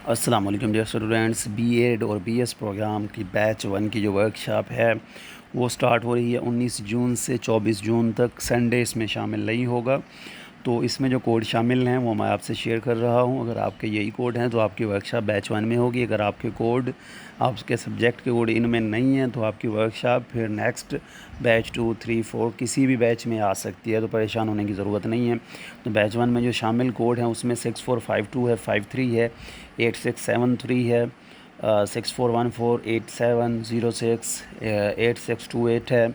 अस्सलाम वालेकुम dear students. B.Ed और B.S प्रोग्राम की बैच 1 की जो वर्कशॉप है वो स्टार्ट हो रही है 19 जून से 24 जून तक। संडे इसमें शामिल नहीं होगा। तो इसमें जो कोड शामिल हैं वो मैं आपसे शेयर कर रहा हूँ। अगर आपके यही कोड हैं तो आपकी वर्कशॉप बैच 1 में होगी। अगर आपके कोड आपके सब्जेक्ट के कोड इनमें नहीं हैं तो आपकी वर्कशॉप फिर नेक्स्ट बैच 2, 3, 4 किसी भी बैच में आ सकती है, तो परेशान होने की ज़रूरत नहीं है। तो बैच 1 में जो शामिल कोड हैं उसमें 6452 है, 53 है, 8673 है, 64148706, 8628 है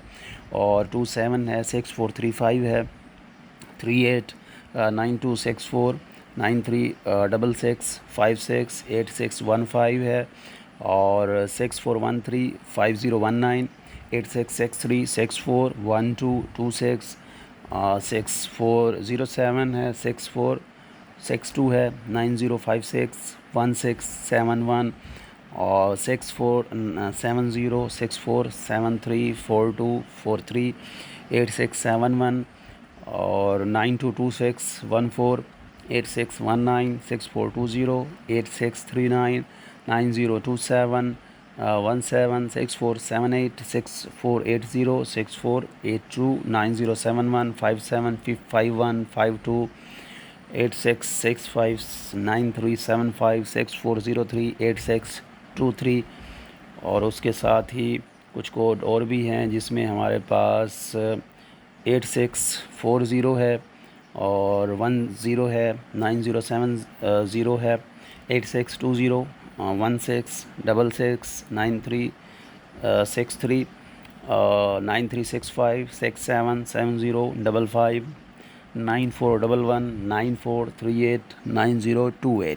और 27 है, 6435 है, 38 9264 936656 है और 6413 5019 8663 641226 6407 है, 6462 है, 9056 1671 और 6470 6473 4243 8671 और 9226 14 8619 6420 8639 9027 17 6478 6480 9071 5751 8665 6403 8623 और उसके साथ ही कुछ कोड और भी हैं जिसमें हमारे पास 8640 है और 10 है, 9070 है, 8620 1666 9363 9365 6770 5411 9438 9028।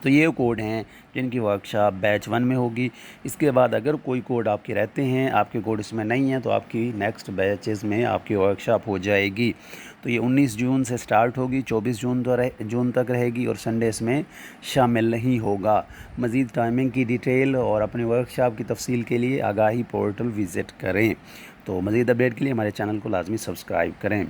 तो ये कोड हैं जिनकी वर्कशॉप बैच 1 में होगी। इसके बाद अगर कोई कोड आपके रहते हैं, आपके कोड इसमें नहीं हैं, तो आपकी नेक्स्ट बैचेस में आपकी वर्कशॉप हो जाएगी। तो ये 19 जून से स्टार्ट होगी, 24 जून तक रहेगी और संडे इसमें शामिल नहीं होगा। मज़ीद टाइमिंग की डिटेल और अपनी वर्कशॉप की तफसील के लिए आगाही पोर्टल विज़िट करें। तो मज़ीद अपडेट के लिए हमारे चैनल को लाजमी सब्सक्राइब करें।